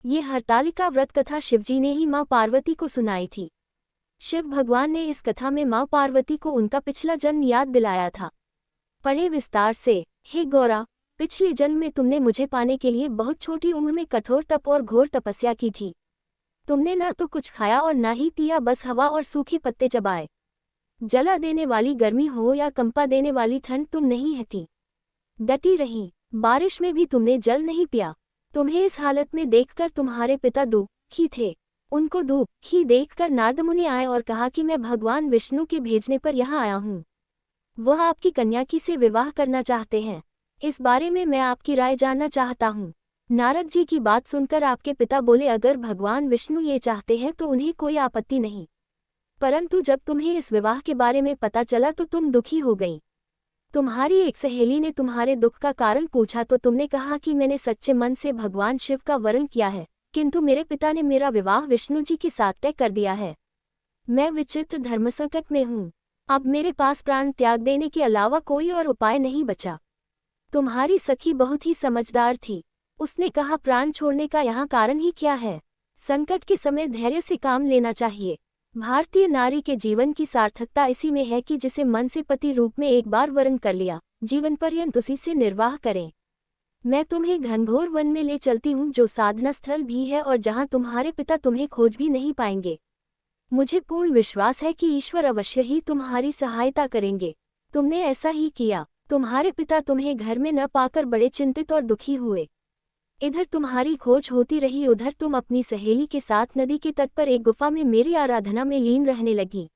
ये हरतालिका व्रत कथा शिवजी ने ही माँ पार्वती को सुनाई थी। शिव भगवान ने इस कथा में माँ पार्वती को उनका पिछला जन्म याद दिलाया था। पढ़े विस्तार से। हे गौरा, पिछले जन्म में तुमने मुझे पाने के लिए बहुत छोटी उम्र में कठोर तप और घोर तपस्या की थी। तुमने न तो कुछ खाया और ना ही पिया, बस हवा और सूखे पत्ते चबाए। जला देने वाली गर्मी हो या कंपा देने वाली ठंड, तुम नहीं हटी, डटी रही। बारिश में भी तुमने जल नहीं पिया। तुम्हें इस हालत में देखकर तुम्हारे पिता दुखी थे। उनको दुखी देखकर नारद मुनि आए और कहा कि मैं भगवान विष्णु के भेजने पर यहाँ आया हूँ। वह आपकी कन्या की से विवाह करना चाहते हैं। इस बारे में मैं आपकी राय जानना चाहता हूँ। नारद जी की बात सुनकर आपके पिता बोले, अगर भगवान विष्णु ये चाहते हैं तो उन्हें कोई आपत्ति नहीं, परंतु जब तुम्हें इस विवाह के बारे में पता चला तो तुम दुखी हो गई। तुम्हारी एक सहेली ने तुम्हारे दुख का कारण पूछा तो तुमने कहा कि मैंने सच्चे मन से भगवान शिव का वरण किया है, किंतु मेरे पिता ने मेरा विवाह विष्णु जी के साथ तय कर दिया है। मैं विचित्र धर्मसंकट में हूँ। अब मेरे पास प्राण त्याग देने के अलावा कोई और उपाय नहीं बचा। तुम्हारी सखी बहुत ही समझदार थी। उसने कहा, प्राण छोड़ने का यहाँ कारण ही क्या है? संकट के समय धैर्य से काम लेना चाहिए। भारतीय नारी के जीवन की सार्थकता इसी में है कि जिसे मन से पति रूप में एक बार वरण कर लिया, जीवन पर्यंत उसी से निर्वाह करें। मैं तुम्हें घनघोर वन में ले चलती हूँ, जो साधना स्थल भी है और जहाँ तुम्हारे पिता तुम्हें खोज भी नहीं पाएंगे। मुझे पूर्ण विश्वास है कि ईश्वर अवश्य ही तुम्हारी सहायता करेंगे। तुमने ऐसा ही किया। तुम्हारे पिता तुम्हें घर में न पाकर बड़े चिंतित और दुखी हुए। इधर तुम्हारी खोज होती रही, उधर तुम अपनी सहेली के साथ नदी के तट पर एक गुफा में मेरी आराधना में लीन रहने लगी।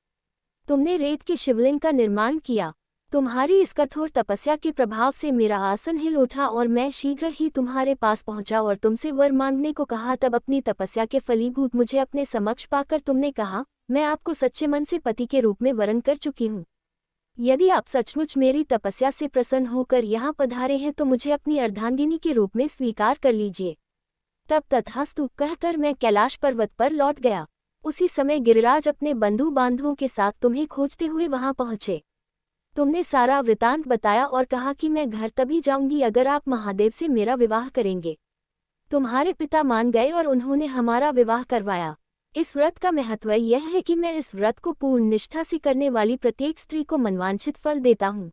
तुमने रेत के शिवलिंग का निर्माण किया। तुम्हारी इस कठोर तपस्या के प्रभाव से मेरा आसन हिल उठा और मैं शीघ्र ही तुम्हारे पास पहुंचा और तुमसे वर मांगने को कहा। तब अपनी तपस्या के फलीभूत मुझे अपने समक्ष पाकर तुमने कहा, मैं आपको सच्चे मन से पति के रूप में वरण कर चुकी हूँ। यदि आप सचमुच मेरी तपस्या से प्रसन्न होकर यहाँ पधारे हैं तो मुझे अपनी अर्धांगिनी के रूप में स्वीकार कर लीजिए। तब तथास्तु कहकर मैं कैलाश पर्वत पर लौट गया। उसी समय गिरिराज अपने बंधु बांधवों के साथ तुम्हें खोजते हुए वहां पहुंचे। तुमने सारा वृतांत बताया और कहा कि मैं घर तभी जाऊंगी अगर आप महादेव से मेरा विवाह करेंगे। तुम्हारे पिता मान गए और उन्होंने हमारा विवाह करवाया। इस व्रत का महत्व यह है कि मैं इस व्रत को पूर्ण निष्ठा से करने वाली प्रत्येक स्त्री को मनवांछित फल देता हूँ।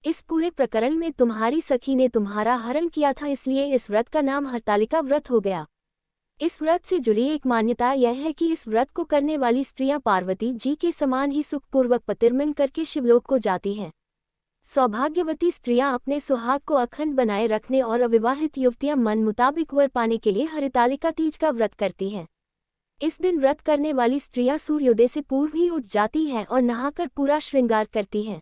इस पूरे प्रकरण में तुम्हारी सखी ने तुम्हारा हरण किया था, इसलिए इस व्रत का नाम हरतालिका व्रत हो गया। इस व्रत से जुड़ी एक मान्यता यह है कि इस व्रत को करने वाली स्त्रियां पार्वती जी के समान ही सुखपूर्वक पतिर्मन करके शिवलोक को जाती हैं। सौभाग्यवती स्त्रियां अपने सुहाग को अखंड बनाए रखने और अविवाहित युवतियां मन मुताबिक वर पाने के लिए हरितालिका तीज का व्रत करती हैं। इस दिन व्रत करने वाली स्त्रियां सूर्योदय से पूर्व ही उठ जाती हैं और नहाकर पूरा श्रृंगार करती हैं।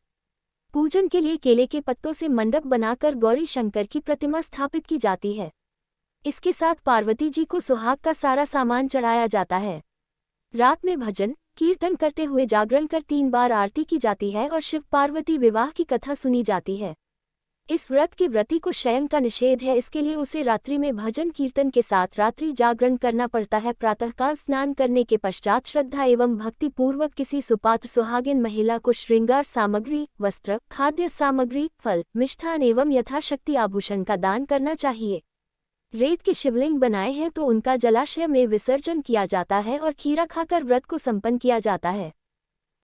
पूजन के लिए केले के पत्तों से मंडप बनाकर गौरी शंकर की प्रतिमा स्थापित की जाती है। इसके साथ पार्वती जी को सुहाग का सारा सामान चढ़ाया जाता है। रात में भजन कीर्तन करते हुए जागरण कर 3 बार आरती की जाती है और शिव पार्वती विवाह की कथा सुनी जाती है। इस व्रत के व्रती को शयन का निषेध है, इसके लिए उसे रात्रि में भजन कीर्तन के साथ रात्रि जागरण करना पड़ता है। प्रातःकाल स्नान करने के पश्चात श्रद्धा एवं भक्ति पूर्वक किसी सुपात्र सुहागिन महिला को श्रृंगार सामग्री, वस्त्र, खाद्य सामग्री, फल, मिष्ठान एवं यथाशक्ति आभूषण का दान करना चाहिए। रेत के शिवलिंग बनाए हैं तो उनका जलाशय में विसर्जन किया जाता है और खीरा खाकर व्रत को संपन्न किया जाता है।